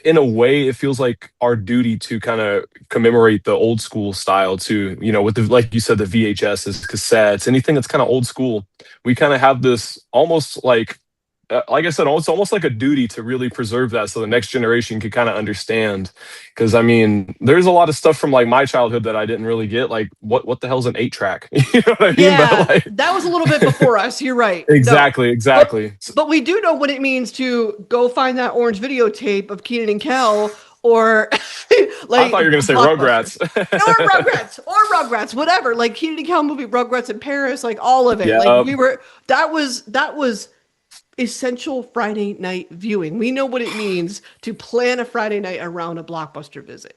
in a way, it feels like our duty to kind of commemorate the old school style too. With the like you said, the VHSs, cassettes, anything that's kind of old school. We kind of have this almost like I said, it's almost like a duty to really preserve that so the next generation could kind of understand. Because I mean, there's a lot of stuff from like my childhood that I didn't really get. Like what the hell's an 8 track? You know what I mean? But Yeah, like, that was a little bit before us. You're right. No, exactly, but exactly. but we do know what it means to go find that orange videotape of Keenan and Kel, or I thought you like were gonna say Blockbuster, Rugrats. or Rugrats, whatever. Like Keenan and Kel movie, Rugrats in Paris, like all of it. Like Yeah, we were. That was essential Friday night viewing. We know what it means to plan a Friday night around a Blockbuster visit.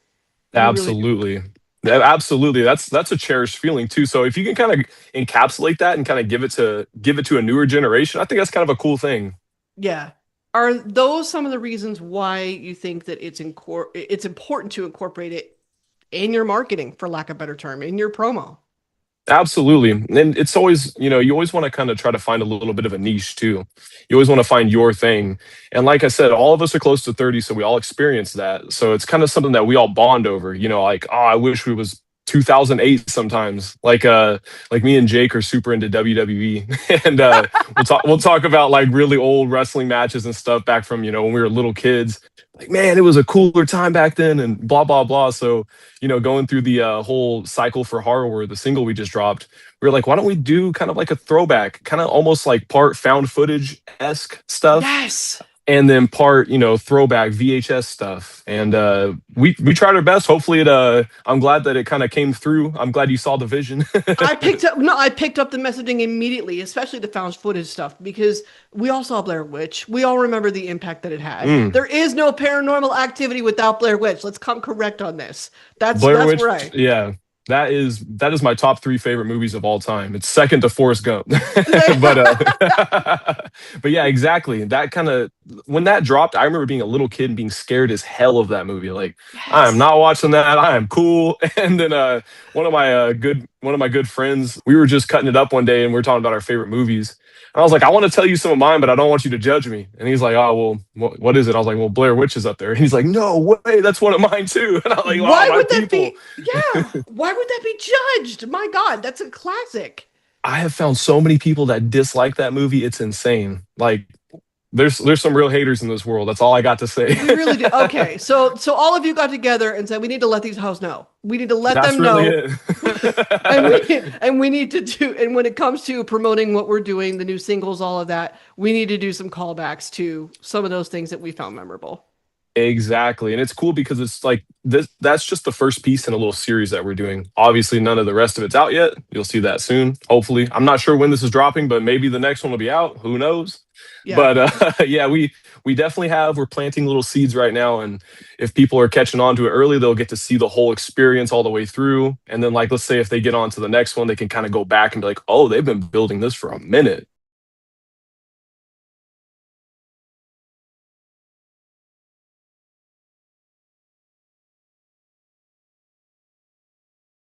We really do. absolutely. Absolutely. That's a cherished feeling too. So if you can kind of encapsulate that and kind of give it to a newer generation, I think that's kind of a cool thing. Yeah. Are those some of the reasons why you think that it's important to incorporate it in your marketing, for lack of a better term, in your promo? Absolutely. And it's always, you always want to kind of try to find a little bit of a niche too. You always want to find your thing. And like I said, all of us are close to 30, so we all experience that. So it's kind of something that we all bond over, like, oh, I wish we was 2008 sometimes. Like me and Jake are super into WWE and we'll talk about like really old wrestling matches and stuff back from, when we were little kids. Like, man, it was a cooler time back then and blah blah blah. So going through the whole cycle for Horror, the single we just dropped, we were like, why don't we do kind of like a throwback, kind of almost like part found footage esque stuff, Yes. and then part throwback VHS stuff. And we tried our best. Hopefully, I'm glad that it kind of came through. I'm glad you saw the vision. I picked up the messaging immediately, especially the found footage stuff, because we all saw Blair Witch. We all remember the impact that it had. Mm. There is no Paranormal Activity without Blair Witch. Let's come correct on this. That's Blair that's Witch, right. yeah. That is my top three favorite movies of all time. It's second to Forrest Gump, but but yeah, exactly. That kind of when that dropped, I remember being a little kid and being scared as hell of that movie. Like, I am Yes. not watching that. I am cool. And then one of my good friends, we were just cutting it up one day and we were talking about our favorite movies. And I was like, I want to tell you some of mine, but I don't want you to judge me. And he's like, oh, well, what is it? I was like, well, Blair Witch is up there. And he's like, no way, that's one of mine too. And I'm like, wow, Why my would that people. be? Yeah. Why would that be judged? My God, that's a classic. I have found so many people that dislike that movie. It's insane. Like, there's some real haters in this world. That's all I got to say. We really do. Okay, so all of you got together and said we need to let these hoes know. We need to let That's them really know, and it. we need to do. And when it comes to promoting what we're doing, the new singles, all of that, we need to do some callbacks to some of those things that we found memorable. Exactly. And it's cool because it's like that's just the first piece in a little series that we're doing. Obviously, none of the rest of it's out yet. You'll see that soon, hopefully. I'm not sure when this is dropping, but maybe the next one will be out. Who knows? Yeah. But yeah, we definitely we're planting little seeds right now. And if people are catching on to it early, they'll get to see the whole experience all the way through. And then, like, let's say if they get on to the next one, they can kind of go back and be like, oh, they've been building this for a minute.